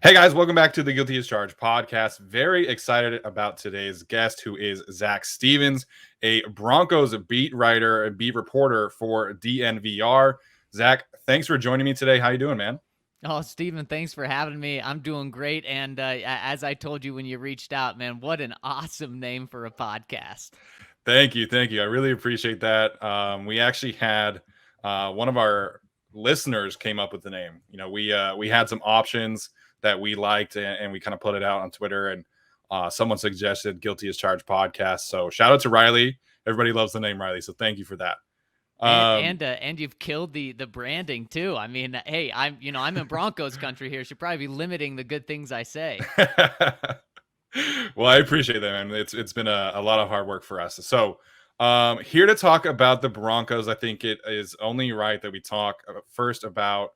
Hey guys, welcome back to the Guilty as Charged podcast. Very excited about today's guest, who is Zac Stevens, a Broncos beat writer and beat reporter for DNVR. Zac, thanks for joining me today. How you doing, man? Oh, Steven, thanks for having me. I'm doing great. And as I told you when you reached out, man, what an awesome name for a podcast. Thank you, thank you. I really appreciate that. We actually had one of our listeners came up with the name. We had some options that we liked, and we kind of put it out on Twitter, and someone suggested "Guilty as Charged" podcast. So shout out to Riley. Everybody loves the name Riley, so thank you for that. And Um, and uh, and you've killed the branding too. I mean, hey, I'm in Broncos country here. Should probably be limiting the good things I say. well, I appreciate that, man. It's been a lot of hard work for us. So, here to talk about the Broncos. I think it is only right that we talk first about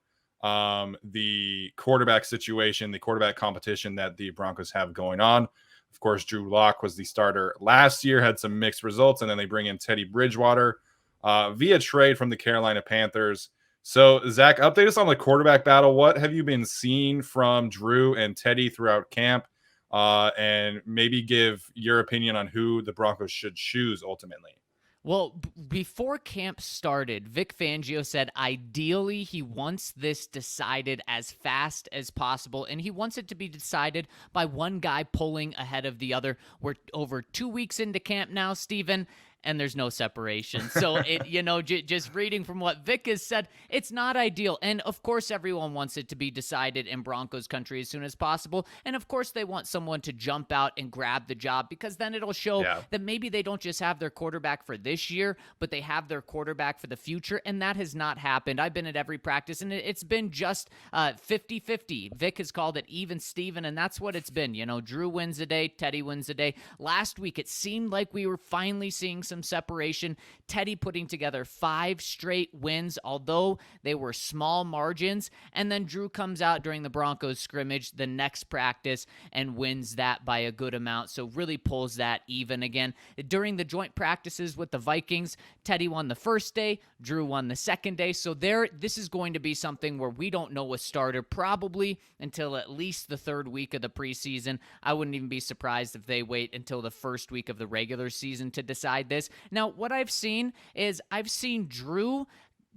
the quarterback situation, the quarterback competition that the Broncos have going on. Of course, Drew Lock was the starter last year, had some mixed results, and then they bring in Teddy Bridgewater via trade from the Carolina Panthers. So, Zac, update us on the quarterback battle. What have you been seeing from Drew and Teddy throughout camp? And maybe give your opinion on who the Broncos should choose ultimately. Well, before camp started, Vic Fangio said ideally he wants this decided as fast as possible, and he wants it to be decided by one guy pulling ahead of the other. We're over 2 weeks into camp now, Steven, and there's no separation. So just reading from what Vic has said, it's not ideal. And of course, everyone wants it to be decided in Broncos country as soon as possible. And of course, they want someone to jump out and grab the job, because then it'll show Yeah. that maybe they don't just have their quarterback for this year, but they have their quarterback for the future. And that has not happened. I've been at every practice, and it's been just 50-50. Vic has called it even Steven, and that's what it's been. Drew wins a day, Teddy wins a day. Last week, it seemed like we were finally seeing some separation. Teddy putting together 5 straight wins, although they were small margins. And then Drew comes out during the Broncos scrimmage the next practice and wins that by a good amount. So really pulls that even again. During the joint practices with the Vikings, Teddy won the first day, Drew won the second day. So this is going to be something where we don't know a starter probably until at least the third week of the preseason. I wouldn't even be surprised if they wait until the first week of the regular season to decide this. Now, what I've seen is Drew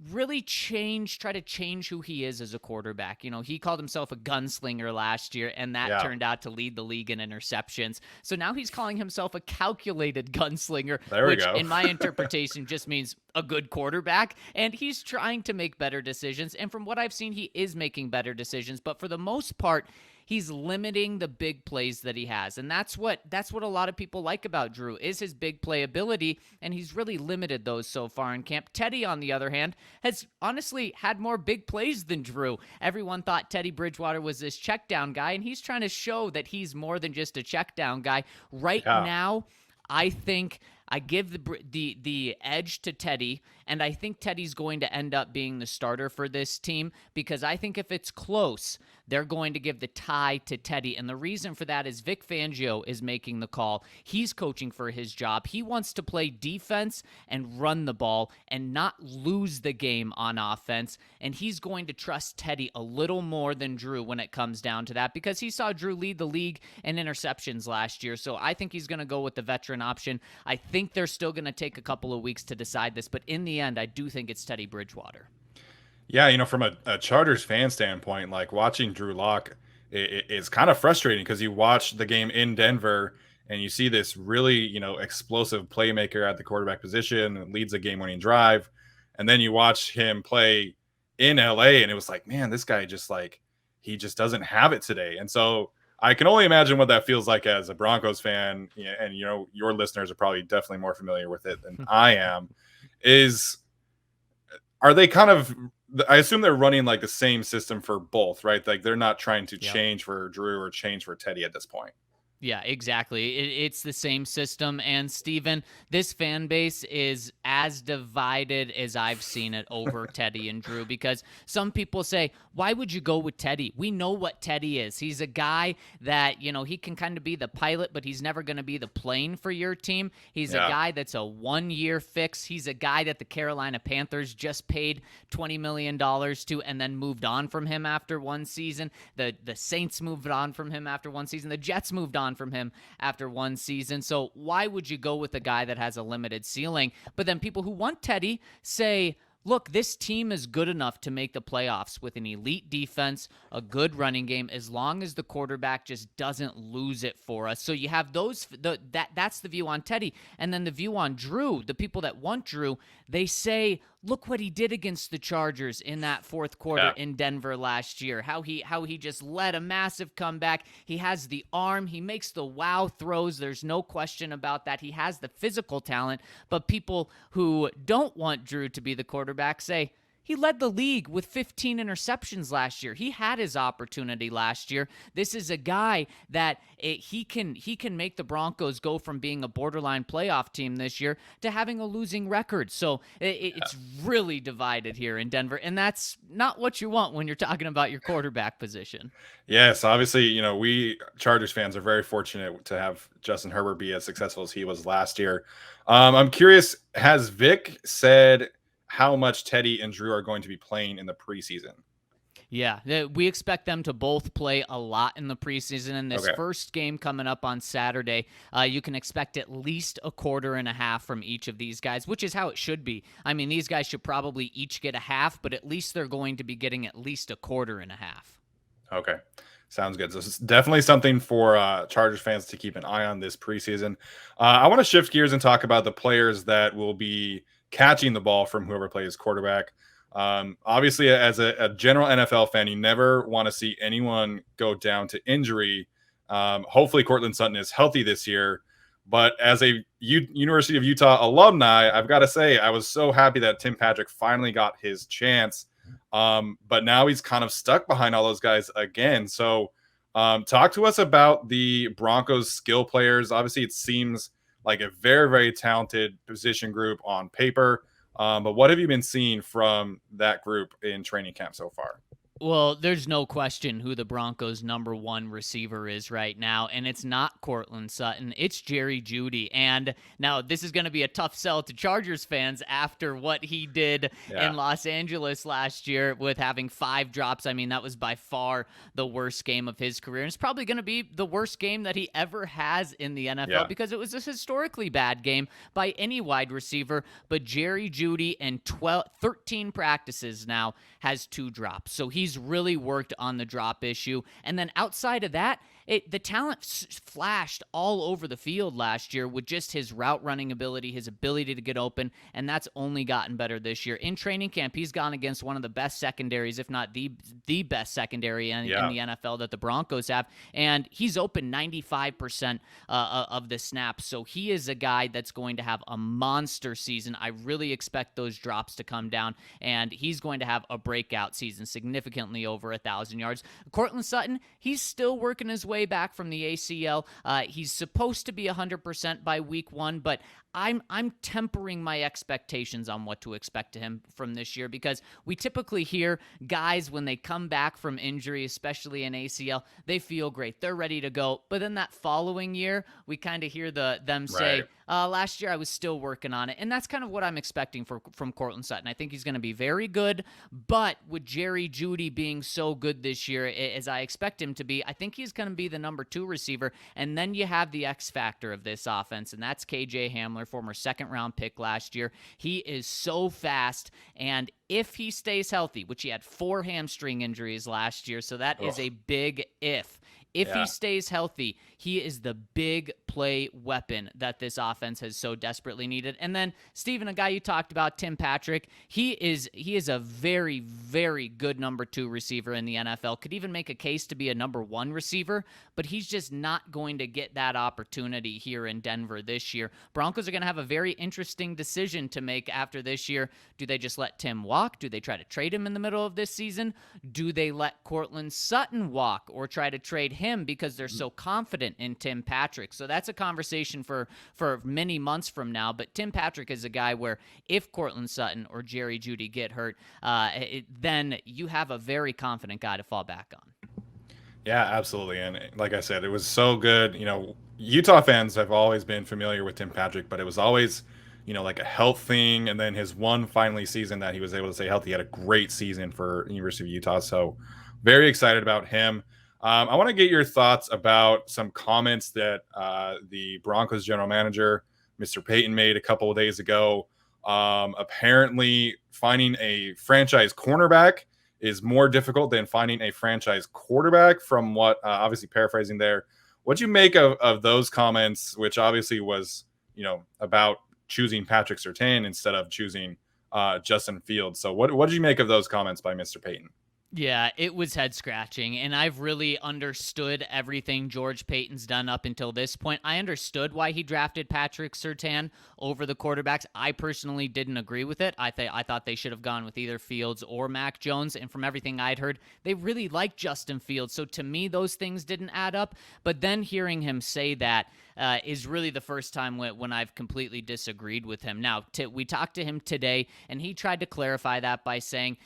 really try to change who he is as a quarterback. He called himself a gunslinger last year, and that Yeah. turned out to lead the league in interceptions. So now he's calling himself a calculated gunslinger, There we which go. in my interpretation just means a good quarterback. And he's trying to make better decisions. And from what I've seen, he is making better decisions. But for the most part, he's limiting the big plays that he has. And that's what a lot of people like about Drew is his big play ability, and he's really limited those so far in camp. Teddy, on the other hand, has honestly had more big plays than Drew. Everyone thought Teddy Bridgewater was this check down guy, and he's trying to show that he's more than just a check down guy. Right Yeah. now, I think I give the edge to Teddy, and I think Teddy's going to end up being the starter for this team, because I think if it's close, they're going to give the tie to Teddy. And the reason for that is Vic Fangio is making the call. He's coaching for his job. He wants to play defense and run the ball and not lose the game on offense. And he's going to trust Teddy a little more than Drew when it comes down to that, because he saw Drew lead the league in interceptions last year. So I think he's going to go with the veteran option. I think they're still going to take a couple of weeks to decide this, but in the end, I do think it's Teddy Bridgewater. Yeah, from a Chargers fan standpoint, like watching Drew Lock is kind of frustrating, because you watch the game in Denver and you see this really, explosive playmaker at the quarterback position and leads a game-winning drive. And then you watch him play in LA, and it was like, man, this guy he just doesn't have it today. And so I can only imagine what that feels like as a Broncos fan. And, your listeners are probably definitely more familiar with it than I am. Are they kind of, I assume they're running like the same system for both, right? Like they're not trying to Yep. change for Drew or change for Teddy at this point. Yeah, exactly. It's the same system. And Steven, this fan base is as divided as I've seen it over Teddy and Drew, because some people say, why would you go with Teddy? We know what Teddy is. He's a guy that, he can kind of be the pilot, but he's never going to be the plane for your team. He's a guy that's a 1-year fix. He's a guy that the Carolina Panthers just paid $20 million to and then moved on from him after one season. The Saints moved on from him after one season. The Jets moved on from him after one season. So why would you go with a guy that has a limited ceiling? But then people who want Teddy say, look, this team is good enough to make the playoffs with an elite defense, a good running game, as long as the quarterback just doesn't lose it for us. So you have that's the view on Teddy. And then the view on Drew, the people that want Drew, they say, look what he did against the Chargers in that fourth quarter in Denver last year. How he just led a massive comeback. He has the arm. He makes the wow throws. There's no question about that. He has the physical talent. But people who don't want Drew to be the quarterback say, he led the league with 15 interceptions last year. He had his opportunity last year. This is a guy that he can make the Broncos go from being a borderline playoff team this year to having a losing record. So it's really divided here in Denver, and that's not what you want when you're talking about your quarterback position. Yes, obviously, we Chargers fans are very fortunate to have Justin Herbert be as successful as he was last year. I'm curious, has Vic said how much Teddy and Drew are going to be playing in the preseason? Yeah, we expect them to both play a lot in the preseason. And this first game coming up on Saturday, you can expect at least a quarter and a half from each of these guys, which is how it should be. I mean, these guys should probably each get a half, but at least they're going to be getting at least a quarter and a half. Okay. Sounds good. So it's definitely something for Chargers fans to keep an eye on this preseason. I want to shift gears and talk about the players that will be catching the ball from whoever plays quarterback. Obviously, as a general NFL fan, you never want to see anyone go down to injury. Hopefully, Cortland Sutton is healthy this year. But as a University of Utah alumni, I've got to say, I was so happy that Tim Patrick finally got his chance. But now he's kind of stuck behind all those guys again. So talk to us about the Broncos skill players. Obviously, it seems like a very, very talented position group on paper. But what have you been seeing from that group in training camp so far? Well, there's no question who the Broncos' number one receiver is right now, and it's not Cortland Sutton. It's Jerry Jeudy. And now this is going to be a tough sell to Chargers fans after what he did in Los Angeles last year with having 5 drops. I mean, that was by far the worst game of his career. And it's probably going to be the worst game that he ever has in the NFL because it was a historically bad game by any wide receiver. But Jerry Jeudy in 13 practices now has 2 drops. So he's really worked on the drop issue. And then outside of that, the talent flashed all over the field last year with just his route running ability, his ability to get open, and that's only gotten better this year. In training camp, he's gone against one of the best secondaries, if not the best secondary in the NFL that the Broncos have, and he's open 95% of the snaps. So he is a guy that's going to have a monster season. I really expect those drops to come down, and he's going to have a breakout season, significantly over 1,000 yards. Cortland Sutton, he's still working his way back from the ACL. He's supposed to be 100% by week 1, but I'm tempering my expectations on what to expect to him from this year, because we typically hear guys when they come back from injury, especially an ACL, they feel great. They're ready to go. But then that following year, we kind of hear them say, last year I was still working on it. And that's kind of what I'm expecting from Cortland Sutton. I think he's going to be very good, but with Jerry Jeudy being so good this year, as I expect him to be, I think he's going to be the number 2 receiver. And then you have the X factor of this offense, and that's KJ Hamler, former second-round pick last year. He is so fast, and if he stays healthy, which he had 4 hamstring injuries last year, so that is a big if. If he stays healthy, he is the big play weapon that this offense has so desperately needed. And then, Steven, a guy you talked about, Tim Patrick, he is a very, very good number 2 receiver in the NFL. Could even make a case to be a number 1 receiver, but he's just not going to get that opportunity here in Denver this year. Broncos are going to have a very interesting decision to make after this year. Do they just let Tim walk? Do they try to trade him in the middle of this season? Do they let Cortland Sutton walk or try to trade him because they're so confident in Tim Patrick? So that's a conversation for many months from now. But Tim Patrick is a guy where if Cortland Sutton or Jerry Jeudy get hurt, then you have a very confident guy to fall back on. Yeah, absolutely. And like I said, it was so good. Utah fans have always been familiar with Tim Patrick, but it was always, like a health thing. And then his one finally season that he was able to stay healthy, he had a great season for University of Utah. So very excited about him. I want to get your thoughts about some comments that the Broncos general manager, Mr. Payton, made a couple of days ago. Apparently finding a franchise cornerback is more difficult than finding a franchise quarterback, from what, obviously paraphrasing there. What'd you make of those comments, which obviously was, about choosing Patrick Surtain instead of choosing Justin Fields? So what did you make of those comments by Mr. Payton? Yeah, it was head scratching, and I've really understood everything George Payton's done up until this point. I understood why he drafted Patrick Surtain over the quarterbacks. I personally didn't agree with it. I thought they should have gone with either Fields or Mac Jones, and from everything I'd heard, they really liked Justin Fields. So to me, those things didn't add up. But then hearing him say that is really the first time when I've completely disagreed with him. Now, we talked to him today, and he tried to clarify that by saying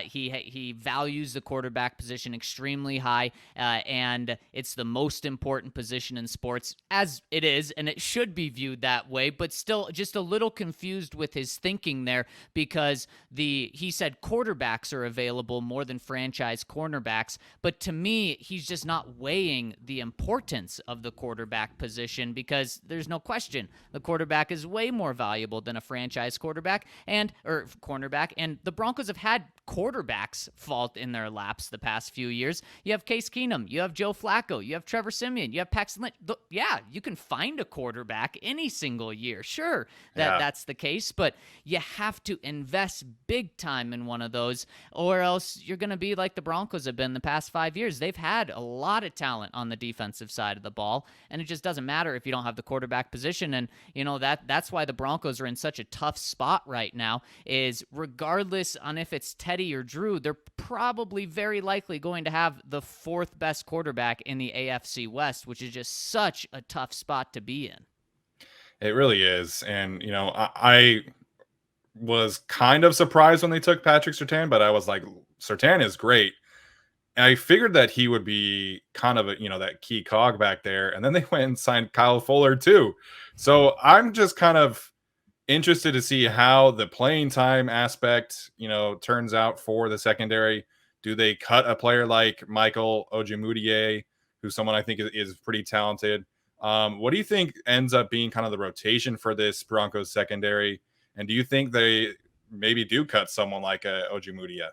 he values the quarterback position extremely high, and it's the most important position in sports, as it is, and it should be viewed that way, but still just a little confused with his thinking there, because he said quarterbacks are available more than franchise cornerbacks, but to me, he's just not weighing the importance of the quarterback position, because there's no question the quarterback is way more valuable than a franchise quarterback or cornerback, and the Broncos have had quarterbacks fall in their laps the past few years. You have Case Keenum, you have Joe Flacco, you have Trevor Siemian, you have Paxton Lynch. Yeah, you can find a quarterback any single year. Sure, that's the case, but you have to invest big time in one of those, or else you're going to be like the Broncos have been the past 5 years. They've had a lot of talent on the defensive side of the ball, and it just doesn't matter if you don't have the quarterback position. And that's why the Broncos are in such a tough spot right now, is regardless on if it's Teddy or Drew, they're probably very likely going to have the 4th best quarterback in the AFC West, which is just such a tough spot to be in. It really is. And, I was kind of surprised when they took Patrick Surtain, but I was like, Surtain is great. And I figured that he would be kind of that key cog back there. And then they went and signed Kyle Fuller too. So I'm just kind of interested to see how the playing time aspect, turns out for the secondary. Do they cut a player like Michael Ojemudia, who's someone I think is pretty talented? What do you think ends up being kind of the rotation for this Broncos secondary? And do you think they maybe do cut someone like Ojemudia?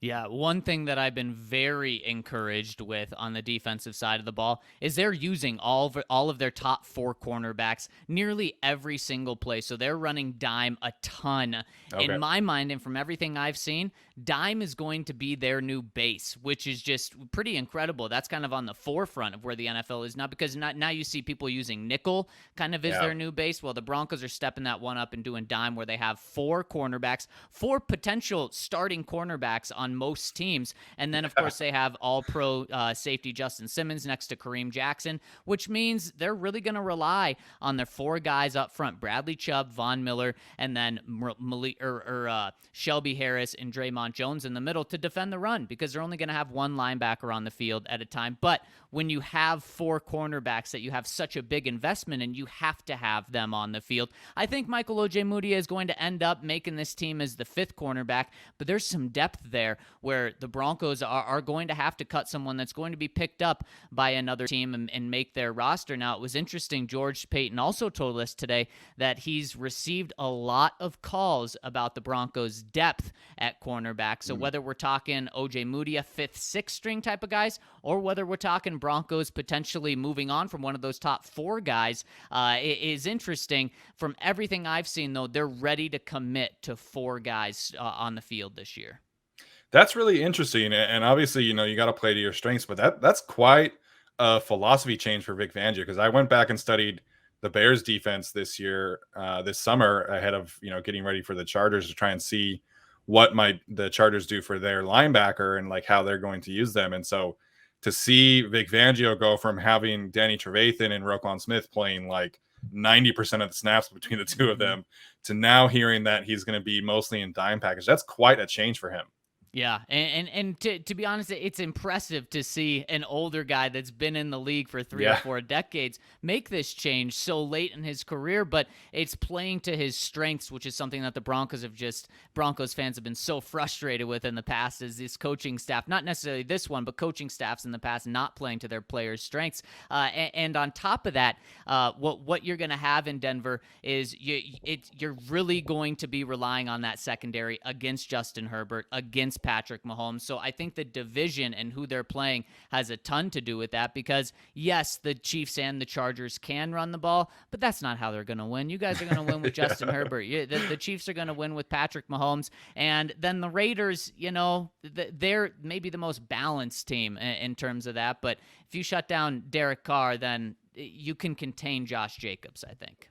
Yeah, one thing that I've been very encouraged with on the defensive side of the ball is they're using all of their top 4 cornerbacks nearly every single play. So they're running dime a ton. Okay. In my mind, and from everything I've seen, dime is going to be their new base, which is just pretty incredible. That's kind of on the forefront of where the NFL is now, because now you see people using nickel kind of is their new base. Well, the Broncos are stepping that one up and doing dime, where they have 4 cornerbacks, 4 potential starting cornerbacks on most teams. And then, of course, they have all-pro safety Justin Simmons next to Kareem Jackson, which means they're really going to rely on their 4 guys up front, Bradley Chubb, Vaughn Miller, and then Shelby Harris and Draymond Jones in the middle to defend the run, because they're only going to have 1 linebacker on the field at a time. But when you have 4 cornerbacks that you have such a big investment in, you have to have them on the field. I think Michael Ojemudia is going to end up making this team as the 5th cornerback, but there's some depth there where the Broncos are going to have to cut someone that's going to be picked up by another team and make their roster. Now, it was interesting. George Payton also told us today that he's received a lot of calls about the Broncos' depth at cornerback. So whether we're talking O.J. Moody, a fifth, sixth string type of guys, or whether we're talking Broncos potentially moving on from one of those top four guys, it is interesting. From everything I've seen, though, they're ready to commit to four guys on the field this year. That's really interesting. And obviously, you got to play to your strengths, but that's quite a philosophy change for Vic Fangio, because I went back and studied the Bears defense this year, this summer, ahead of, getting ready for the Chargers, to try and see what might the Chargers do for their linebacker and like how they're going to use them. And so to see Vic Fangio go from having Danny Trevathan and Roquan Smith playing like 90% of the snaps between the two of them to now hearing that he's going to be mostly in dime package, that's quite a change for him. Yeah, and to be honest, it's impressive to see an older guy that's been in the league for three or four decades make this change so late in his career, but it's playing to his strengths, which is something that the Broncos fans have been so frustrated with in the past, is this coaching staff, not necessarily this one, but coaching staffs in the past not playing to their players' strengths. And on top of that, what you're going to have in Denver is you're really going to be relying on that secondary against Justin Herbert, against Patrick Mahomes. So I think the division and who they're playing has a ton to do with that, because yes, the Chiefs and the Chargers can run the ball, but that's not how they're going to win. You guys are going to win with Justin Herbert. The Chiefs are going to win with Patrick Mahomes. And then the Raiders, they're maybe the most balanced team in terms of that. But if you shut down Derek Carr, then you can contain Josh Jacobs, I think.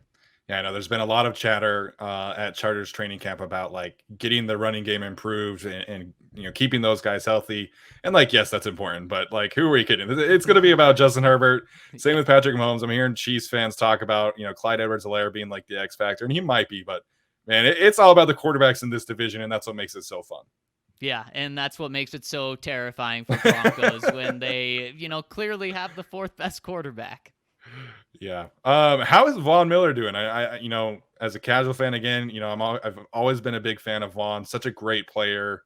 Yeah, I know there's been a lot of chatter at Chargers training camp about like getting the running game improved and keeping those guys healthy. And like, yes, that's important, but like, who are we kidding? It's going to be about Justin Herbert. Same with Patrick Mahomes. I'm hearing Chiefs fans talk about Clyde Edwards-Helaire being like the X factor, and he might be, but man, it's all about the quarterbacks in this division, and that's what makes it so fun. Yeah, and that's what makes it so terrifying for Broncos when they clearly have the fourth best quarterback. Yeah. How is Vaughn Miller doing? I as a casual fan, again, I've always been a big fan of Vaughn. Such a great player.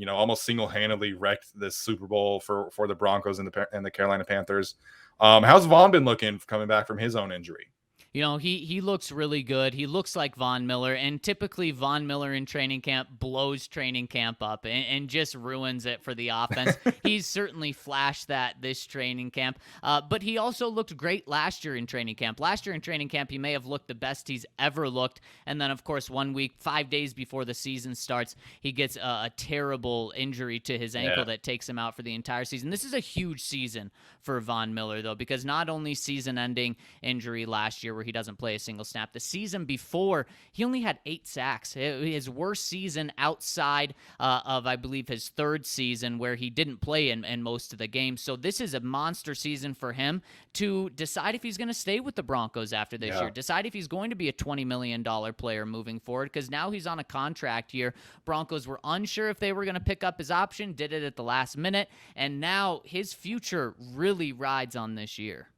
Almost single-handedly wrecked this Super Bowl for the Broncos and the Carolina Panthers. How's Vaughn been looking coming back from his own injury? He looks really good. He looks like Vaughn Miller, and typically Vaughn Miller in training camp blows training camp up and just ruins it for the offense. He's certainly flashed that this training camp, but he also looked great last year in training camp. Last year in training camp, he may have looked the best he's ever looked, and then, of course, 1 week, 5 days before the season starts, he gets a terrible injury to his ankle that takes him out for the entire season. This is a huge season for Vaughn Miller, though, because not only season-ending injury last year where he doesn't play a single snap. The season before, he only had 8 sacks. His worst season outside of, I believe, his third season where he didn't play in most of the games. So this is a monster season for him to decide if he's going to stay with the Broncos after this year, decide if he's going to be a $20 million player moving forward, because now he's on a contract year. Broncos were unsure if they were going to pick up his option, did it at the last minute, and now his future really rides on this year.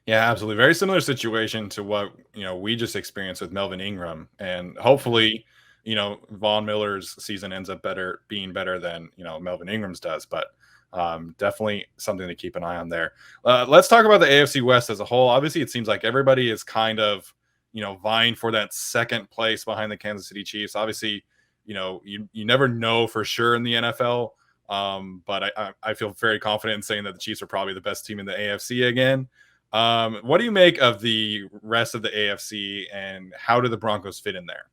Yeah, absolutely. Very similar situation to what, we just experienced with Melvin Ingram. And hopefully, Vaughn Miller's season ends up being better than, Melvin Ingram's does. But definitely something to keep an eye on there. Let's talk about the AFC West as a whole. Obviously, it seems like everybody is kind of, vying for that second place behind the Kansas City Chiefs. Obviously, you never know for sure in the NFL. But I feel very confident in saying that the Chiefs are probably the best team in the AFC again. What do you make of the rest of the AFC, and how do the Broncos fit in there?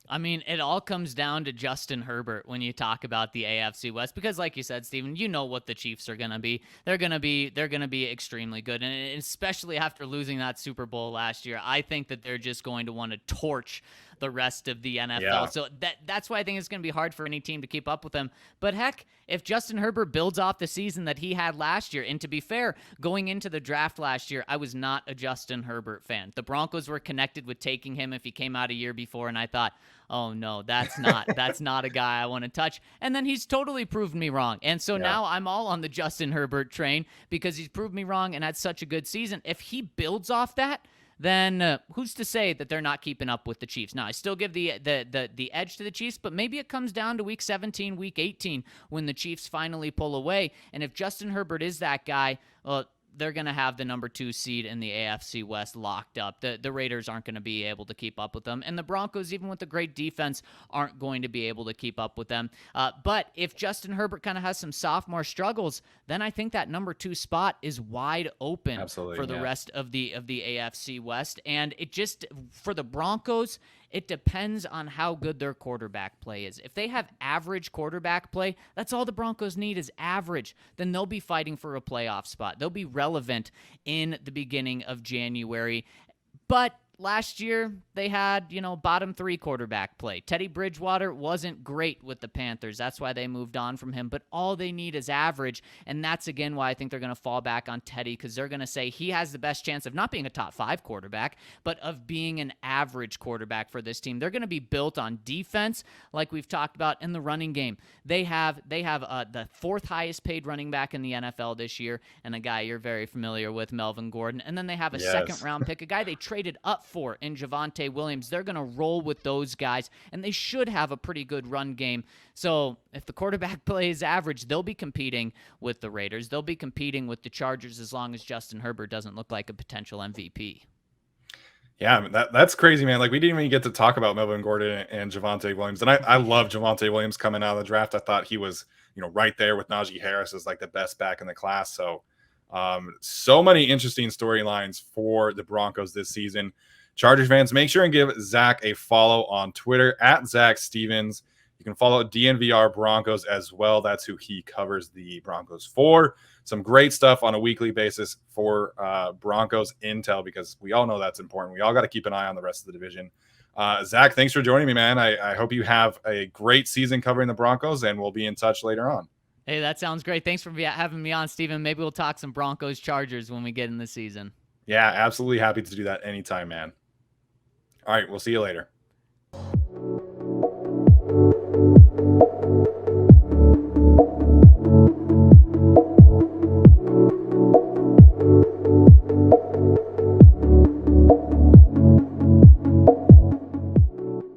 I mean, it all comes down to Justin Herbert when you talk about the AFC West, because like you said, Steven, you know what the Chiefs are going to be. They're going to be extremely good. And especially after losing that Super Bowl last year, I think that they're just going to want to torch the rest of the NFL. Yeah. So that's why I think it's going to be hard for any team to keep up with them. But heck, if Justin Herbert builds off the season that he had last year, and to be fair, going into the draft last year, I was not a Justin Herbert fan. The Broncos were connected with taking him if he came out a year before, and I thought, oh no, that's not a guy I want to touch. And then he's totally proved me wrong. And so now I'm all on the Justin Herbert train because he's proved me wrong and had such a good season. If he builds off that, then who's to say that they're not keeping up with the Chiefs? Now, I still give the edge to the Chiefs, but maybe it comes down to week 17, week 18 when the Chiefs finally pull away. And if Justin Herbert is that guy, well, they're going to have the number 2 seed in the AFC West locked up. The Raiders aren't going to be able to keep up with them. And the Broncos, even with the great defense, aren't going to be able to keep up with them. But if Justin Herbert kind of has some sophomore struggles, then I think that number 2 spot is wide open for the rest of the AFC West. And it just, for the Broncos, it depends on how good their quarterback play is. If they have average quarterback play, that's all the Broncos need is average. Then they'll be fighting for a playoff spot. They'll be relevant in the beginning of January. But last year, they had, bottom 3 quarterback play. Teddy Bridgewater wasn't great with the Panthers. That's why they moved on from him. But all they need is average. And that's, again, why I think they're going to fall back on Teddy, because they're going to say he has the best chance of not being a top 5 quarterback, but of being an average quarterback for this team. They're going to be built on defense, like we've talked about, in the running game. They have the 4th highest paid running back in the NFL this year, and a guy you're very familiar with, Melvin Gordon. And then they have a second-round pick, a guy they traded up for in Javonte Williams. They're going to roll with those guys, and they should have a pretty good run game. So if the quarterback play is average, they'll be competing with the Raiders. They'll be competing with the Chargers as long as Justin Herbert doesn't look like a potential MVP. Yeah, that's crazy, man. Like, we didn't even get to talk about Melvin Gordon and Javonte Williams. And I love Javonte Williams coming out of the draft. I thought he was, right there with Najee Harris as like the best back in the class. So, so many interesting storylines for the Broncos this season. Chargers fans, make sure and give Zac a follow on Twitter at Zac Stevens. You can follow DNVR Broncos as well. That's who he covers the Broncos for. Some great stuff on a weekly basis for Broncos intel, because we all know that's important. We all got to keep an eye on the rest of the division. Zac, thanks for joining me, man. I hope you have a great season covering the Broncos, and we'll be in touch later on. Hey, that sounds great. Thanks for having me on, Steven. Maybe we'll talk some Broncos Chargers when we get in the season. Yeah, absolutely happy to do that anytime, man. All right, we'll see you later.